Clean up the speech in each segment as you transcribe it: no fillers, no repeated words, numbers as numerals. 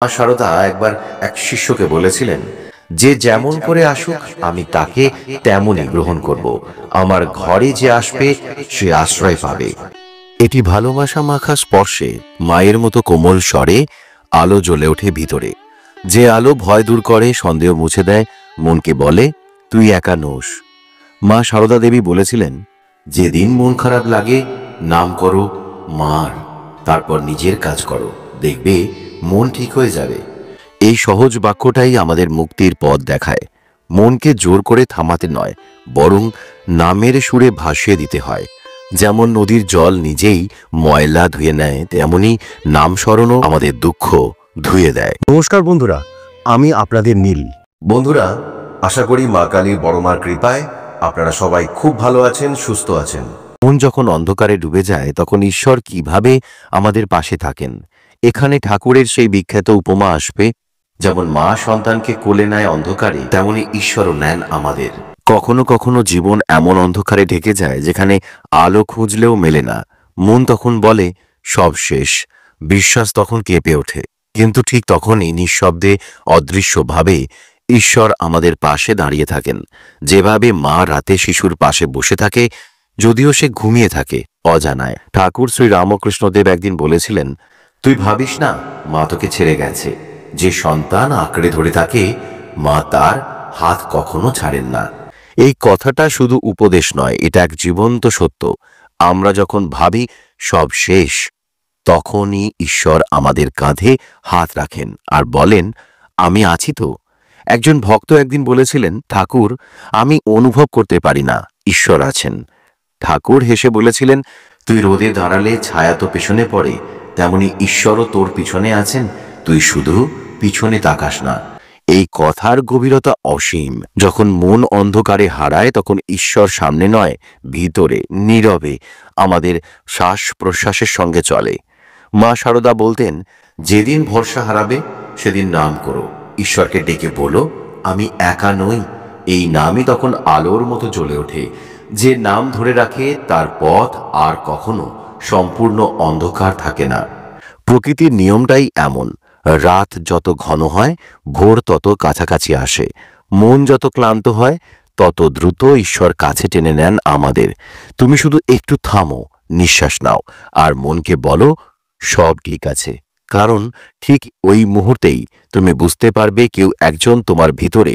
মা শারদা একবার এক শিষ্যকে বলেছিলেন, যে যেমন করে আসুক আমি তাকে তেমনই গ্রহণ করব। আমার ঘরে যে আসবে সে আশ্রয় পাবে। এটি ভালোবাসা মাখা স্পর্শে মায়ের মতো কোমল স্বরে আলো জ্বলে ওঠে ভিতরে। যে আলো ভয় দূর করে, সন্দেহ মুছে দেয়, মনকে বলে তুই একা নোস। মা শারদা দেবী বলেছিলেন, যেদিন মন খারাপ লাগে নাম করো মার, তারপর নিজের কাজ করো, দেখবে মন ঠিক হয়ে যাবে। এই সহজ বাক্যটাই আমাদের মুক্তির পথ দেখায়। মনকে জোর করে থামাতে নয়, বরং নামের সুরে ভাসিয়ে দিতে হয়। যেমন নদীর জল নিজেই ময়লা ধুয়ে নেয়, তেমনি নাম স্মরণও আমাদের দুঃখ ধুয়ে দেয়। নমস্কার বন্ধুরা, আমি আপনাদের নীল। বন্ধুরা, আশা করি মা কালীর বড়মার কৃপায় আপনারা সবাই খুব ভালো আছেন, সুস্থ আছেন। মন যখন অন্ধকারে ডুবে যায় তখন ঈশ্বর কিভাবে আমাদের পাশে থাকেন, এখানে ঠাকুরের সেই বিখ্যাত উপমা আসবে। যেমন মা সন্তানকে কোলে নেয় অন্ধকারে, তেমনি ঈশ্বরও নেন আমাদের। কখনো কখনো জীবন এমন অন্ধকারে ঢেকে যায় যেখানে আলো খুঁজলেও মেলে না। মন তখন বলে সব শেষ, বিশ্বাস তখন কেঁপে ওঠে। কিন্তু ঠিক তখনই নিঃশব্দে অদৃশ্যভাবে ঈশ্বর আমাদের পাশে দাঁড়িয়ে থাকেন। যেভাবে মা রাতে শিশুর পাশে বসে থাকে, যদিও সে ঘুমিয়ে থাকে অজানায়। ঠাকুর শ্রী রামকৃষ্ণদেব একদিন বলেছিলেন, তুই ভাবিস না মা তোকে ছেড়ে গেছে। যে সন্তান আঁকড়ে ধরে থাকে, মা তার হাত কখনো ছাড়েন না। এই কথাটা শুধু উপদেশ নয়, এটা এক জীবন্ত সত্য। আমরা যখন ভাবি সব শেষ, তখনই ঈশ্বর আমাদের কাঁধে হাত রাখেন আর বলেন, আমি আছি তো। একজন ভক্ত একদিন বলেছিলেন, ঠাকুর, আমি অনুভব করতে পারি না ঈশ্বর আছেন। ঠাকুর হেসে বলেছিলেন, তুই রোদে দাঁড়ালে ছায়া তো পেছনে পড়ে, তেমনি ঈশ্বরও তোর পিছনে আছেন, তুই শুধু পিছনে তাকাস না। এই কথার গভীরতা অসীম। যখন মন অন্ধকারে হারায় তখন ঈশ্বর সামনে নয়, ভিতরে নীরবে আমাদের শ্বাস প্রশ্বাসের সঙ্গে চলে। মা শারদা বলতেন, যেদিন ভরসা হারাবে সেদিন নাম করো, ঈশ্বরকে ডেকে বলো আমি একা নই। এই নামই তখন আলোর মতো জ্বলে ওঠে। যে নাম ধরে রাখে তার পথ আর কখনো সম্পূর্ণ অন্ধকার থাকে না। প্রকৃতির নিয়মটাই এমন, রাত যত ঘন হয় ভোর তত কাছাকাছি আসে। মন যত ক্লান্ত হয় তত দ্রুত ঈশ্বর কাছে টেনে নেন আমাদের। তুমি শুধু একটু থামো, নিঃশ্বাস নাও আর মনকে বলো সব ঠিক আছে। কারণ ঠিক ওই মুহূর্তেই তুমি বুঝতে পারবে কেউ একজন তোমার ভিতরে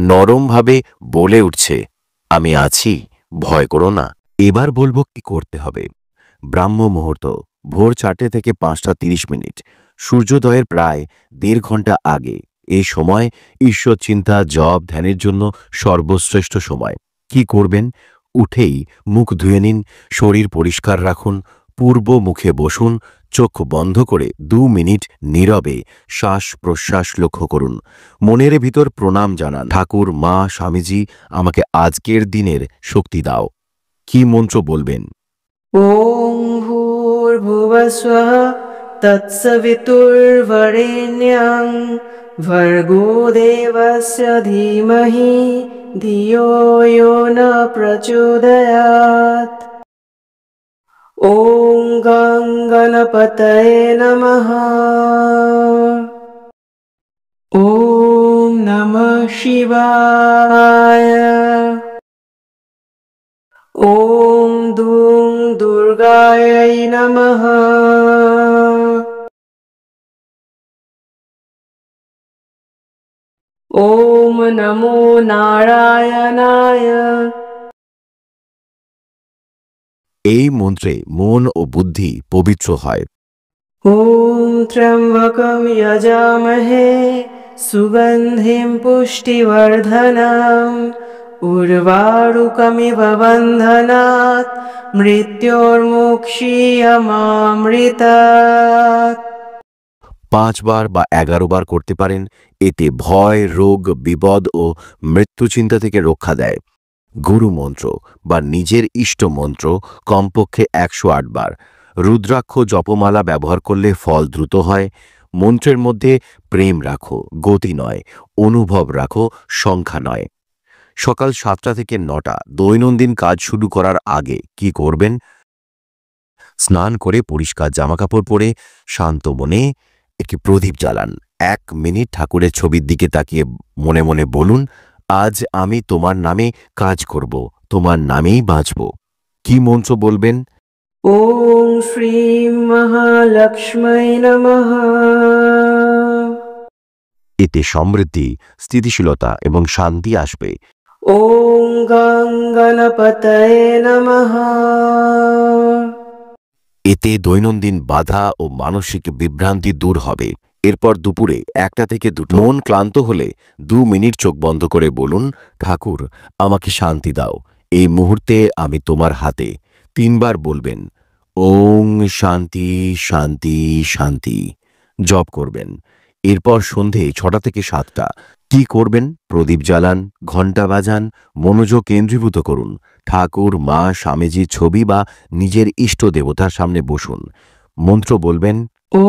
নরমভাবে বলে উঠছে, আমি আছি, ভয় করো না। এবার বলবো কি করতে হবে। ব্রাহ্ম মুহূর্ত, ভোর 4টে থেকে 5:30। সূর্যোদয়ের প্রায় 1.5 ঘন্টা আগে। এই সময় ঈশ্বর চিন্তা, জপ, ধ্যানের জন্য সর্বশ্রেষ্ঠ সময়। কি করবেন? উঠেই মুখ ধুয়ে নিন, শরীর পরিষ্কার রাখুন, পূর্ব মুখে বসুন, চোখ বন্ধ করে 2 মিনিট নীরবে শ্বাস প্রশ্বাস লক্ষ্য করুন। মনের ভিতর প্রণাম জানান, ঠাকুর, মা, স্বামীজি, আমাকে আজকের দিনের শক্তি দাও। কি মন্ত্র বলবেন? ॐ भूर्भुवस्वः तत्सवितुर्वरेण्यं भर्गो देवस्य धीमहि धियो यो न प्रचोदयात्। ॐ गं गणपतये नमः। ॐ नमः शिवाय। ॐ दूं दुर्गायै नमः। ॐ नमो नारायणाय। এই মন্ত্রে মন ও বুদ্ধি পবিত্র হয়। ॐ त्र्यम्बकं यजामहे सुगन्धिं पुष्टिवर्धनम् उर्वारुकमिव बन्धनात् मृत्योर्मुक्षीयमामृतात्। 5 বার বা 11 বার করতে পারেন। এতে ভয়, রোগ, বিপদ ও মৃত্যু চিন্তা থেকে রক্ষা দেয়। গুরু মন্ত্র বা নিজের ইষ্ট মন্ত্র কমপক্ষে 108 বার। রুদ্রাক্ষ জপমালা ব্যবহার করলে ফল দ্রুত হয়। মন্ত্রের মধ্যে প্রেম রাখো, গতি নয়। অনুভব রাখো, সংখ্যা নয়। সকাল 7টা থেকে 9টা দৈনন্দিন কাজ শুরু করার আগে কি করবেন? স্নান করে পরিষ্কার জামাকাপড় পরে শান্ত মনে একটি প্রদীপ জ্বালান। 1 মিনিট ঠাকুরের ছবির দিকে তাকিয়ে মনে মনে বলুন, আজ আমি তোমার নামে কাজ করব, তোমার নামেই বাঁচব। কি মন্ত্র বলবেন? ॐ श्रीं महालक्ष्मै नमः। এতে সমৃদ্ধি, স্থিতিশীলতা এবং শান্তি আসবে। ॐ गं गणपतये नमः। এতে দৈনন্দিন বাধা ও মানসিক বিভ্রান্তি দূর হবে। এরপর দুপুরে 1টা থেকে 2টো মন ক্লান্ত হলে 2 মিনিট চোখ বন্ধ করে বলুন, ঠাকুর আমাকে শান্তি দাও, এই মুহূর্তে আমি তোমার হাতে। 3 বার বলবেন, ওং শান্তি শান্তি শান্তি, জপ করবেন। এরপর সন্ধে 6টা থেকে 7টা কি করবেন? প্রদীপ জ্বালান, ঘণ্টা বাজান, মনোযোগ কেন্দ্রীভূত করুন। ঠাকুর, মা, স্বামীজির ছবি বা নিজের ইষ্ট দেবতার সামনে বসুন। মন্ত্র বলবেন, ॐ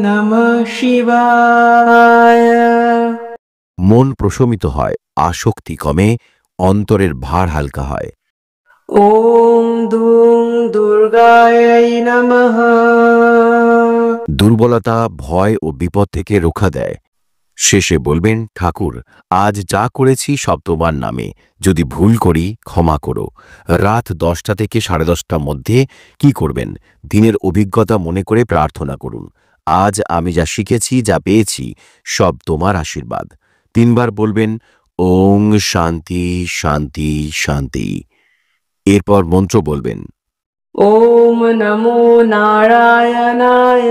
नमः शिवाय। মন প্রশমিত হয়, আসক্তি কমে, অন্তরের ভার হালকা হয়। ॐ দুং দুর্গাयै নমঃ। দুর্বলতা, ভয় ও বিপদ থেকে রক্ষা দেয়। শেষে বলবেন, ঠাকুর আজ যা করেছি সব তোমার নামে, যদি ভুল করি ক্ষমা করো। রাত 10টা থেকে 10:30টার মধ্যে কি করবেন? দিনের অভিজ্ঞতা মনে করে প্রার্থনা করুন, আজ আমি যা শিখেছি, যা পেয়েছি, সব তোমার আশীর্বাদ। 3 বার বলবেন, ওং শান্তি শান্তি শান্তি। এরপর মন্ত্র বলবেন, ॐ नमो नारायणाय।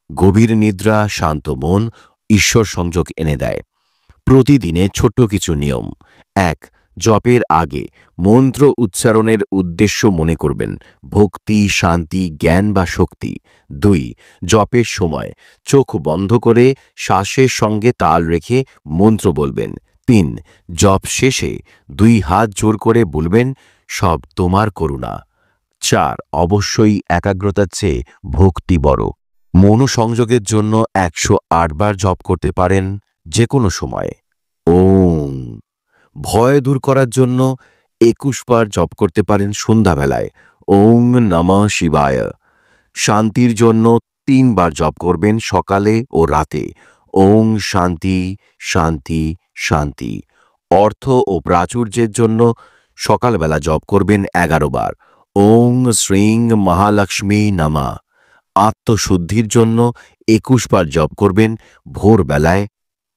গভীর নিদ্রা শান্ত মন ঈশ্বর সংযোগ এনে দেয়। প্রতিদিনে ছোট্ট কিছু নিয়ম। 1. জপের আগে মন্ত্র উচ্চারণের উদ্দেশ্য মনে করবেন, ভক্তি, শান্তি, জ্ঞান বা শক্তি। 2. জপের সময় চোখ বন্ধ করে শ্বাসের সঙ্গে তাল রেখে মন্ত্র বলবেন। 3. জপ শেষে 2 হাত জোর করে বলবেন, সব তোমার করুণা। 4. অবশ্যই একাগ্রতার চেয়ে ভক্তি বড়। মনোসংযোগের জন্য 108 বার জপ করতে পারেন যে কোনো সময়ে। ওম। ভয় দূর করার জন্য 21 বার জপ করতে পারেন সন্ধ্যাবেলায়। ওং নমঃ শিবায়। শান্তির জন্য 3 বার জপ করবেন সকালে ও রাতে। ওং শান্তি শান্তি শান্তি। অর্থ ও প্রাচুর্যের জন্য সকালবেলা জপ করবেন 11 বার। ওং শ্রীং মহালক্ষ্মী নমঃ। আত্মশুদ্ধির জন্য 21 বার জপ করবেন ভোরবেলায়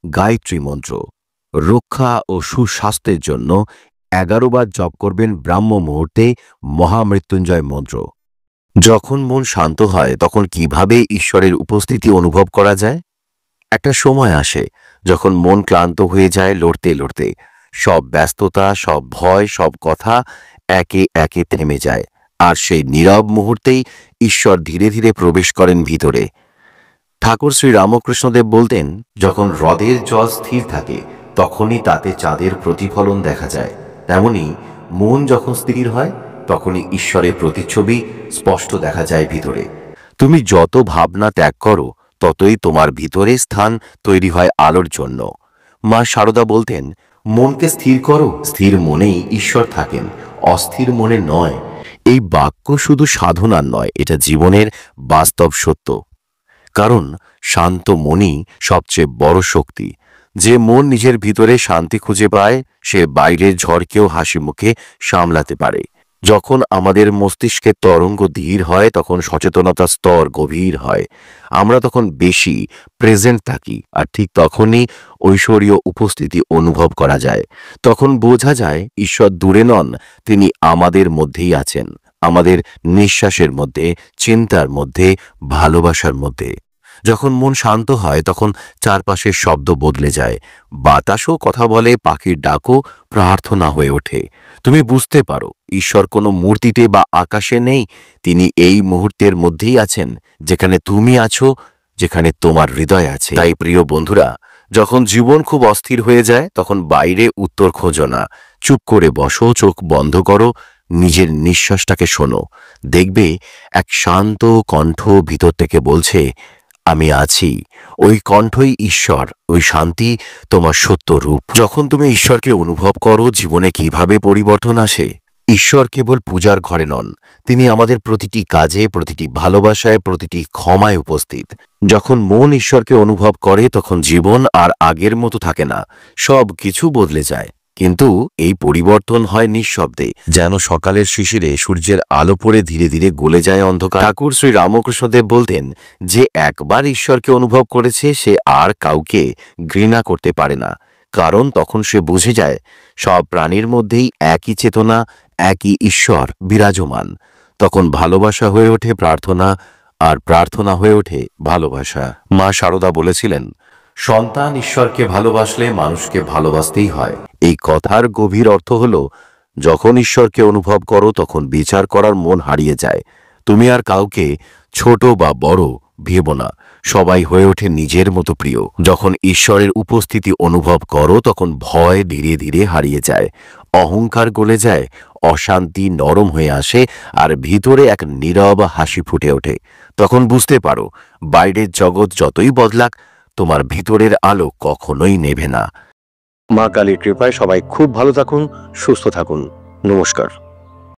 গায়ত্রী মন্ত্র। রক্ষা ও সুস্বাস্থ্যের জন্য 11 বার জপ করবেন ব্রাহ্ম মুহূর্তে মহামৃত্যুঞ্জয় মন্ত্র। যখন মন শান্ত হয় তখন কিভাবে ঈশ্বরের উপস্থিতি অনুভব করা যায়? একটা সময় আসে যখন মন ক্লান্ত হয়ে যায় লড়তে লড়তে। সব ব্যস্ততা, সব ভয়, সব কথা একে একে থেমে যায়, আর সেই নীরব মুহূর্তেই ঈশ্বর ধীরে ধীরে প্রবেশ করেন ভিতরে। ঠাকুর শ্রী রামকৃষ্ণদেব বলতেন, যখন হ্রদের জল স্থির থাকে তখনই তাতে চাঁদের প্রতিফলন দেখা যায়। তেমনি মন যখন স্থির হয় তখনই ঈশ্বরের প্রতিচ্ছবি স্পষ্ট দেখা যায় ভিতরে। তুমি যত ভাবনা ত্যাগ করো ততই তোমার ভিতরে স্থান তৈরি হয় আলোর জন্য। মা সারদা বলতেন, মনকে স্থির করো, স্থির মনেই ঈশ্বর থাকেন, অস্থির মনে নয়। এই বাক্য শুধু সাধনার নয়, এটা জীবনের বাস্তব সত্য। কারণ শান্ত মনই সবচেয়ে বড় শক্তি। যে মন নিজের ভিতরে শান্তি খুঁজে পায় সে বাইরের ঝড়কেও হাসি মুখে সামলাতে পারে। যখন আমাদের মস্তিষ্কের তরঙ্গ ধীর হয় তখন সচেতনতার স্তর গভীর হয়। আমরা তখন বেশি প্রেজেন্ট থাকি, আর ঠিক তখনই ঐশ্বরীয় উপস্থিতি অনুভব করা যায়। তখন বোঝা যায় ঈশ্বর দূরে নন, তিনি আমাদের মধ্যেই আছেন, আমাদের নিঃশ্বাসের মধ্যে, চিন্তার মধ্যে, ভালোবাসার মধ্যে। যখন মন শান্ত হয় তখন চারপাশের শব্দ বদলে যায়। বাতাসও কথা বলে, পাখির ডাকও প্রার্থনা হয়ে ওঠে। তুমি বুঝতে পারো ঈশ্বর কোনো মূর্তিতে বা আকাশে নেই, তিনি এই মুহূর্তের মধ্যেই আছেন, যেখানে তুমি আছো, যেখানে তোমার হৃদয় আছে। তাই প্রিয় বন্ধুরা, যখন জীবন খুব অস্থির হয়ে যায় তখন বাইরে উত্তর খোঁজো না, চুপ করে বসো, চোখ বন্ধ করো, নিজের নিঃশ্বাসটাকে শোনো। দেখবে এক শান্ত কণ্ঠ ভিতর থেকে বলছে, আমি আছি। ওই কণ্ঠই ঈশ্বর, ওই শান্তি তোমার সত্য রূপ। যখন তুমি ঈশ্বরকে অনুভব করো, জীবনে কিভাবে পরিবর্তন আসে। ঈশ্বর কেবল পূজার ঘরে নন, তিনি আমাদের প্রতিটি কাজে, প্রতিটি ভালোবাসায়, প্রতিটি ক্ষমায় উপস্থিত। যখন মন ঈশ্বরকে অনুভব করে তখন জীবন আর আগের মতো থাকে না, সব কিছু বদলে যায়। কিন্তু এই পরিবর্তন হয় নিঃশব্দে, যেন সকালের শিশিরে সূর্যের আলো পড়ে ধীরে ধীরে গলে যায় অন্ধকার। ঠাকুর শ্রী রামকৃষ্ণদেব বলতেন, যে একবার ঈশ্বরকে অনুভব করেছে সে আর কাউকে ঘৃণা করতে পারে না, কারণ তখন সে বুঝে যায় সব প্রাণীর মধ্যেই একই চেতনা, একই ঈশ্বর বিরাজমান। তখন ভালোবাসা হয়ে ওঠে প্রার্থনা, আর প্রার্থনা হয়ে ওঠে ভালোবাসা। মা শারদা বলেছিলেন, সন্তান ঈশ্বরকে ভালোবাসলে মানুষকে ভালোবাসতেই হয়। এই কথার গভীর অর্থ হল, যখন ঈশ্বরকে অনুভব করো তখন বিচার করার মন হারিয়ে যায়। তুমি আর কাউকে ছোট বা বড় ভেবো না, সবাই হয়ে ওঠে নিজের মতো প্রিয়। যখন ঈশ্বরের উপস্থিতি অনুভব করো তখন ভয় ধীরে ধীরে হারিয়ে যায়, অহংকার গলে যায়, অশান্তি নরম হয়ে আসে, আর ভিতরে এক নীরব হাসি ফুটে ওঠে। তখন বুঝতে পারো, বাইরের জগৎ যতই বদলাক, তোমার ভিতরের আলো কখনোই নেভে না। মা কালীর কৃপায় সবাই খুব ভালো থাকুন, সুস্থ থাকুন। নমস্কার।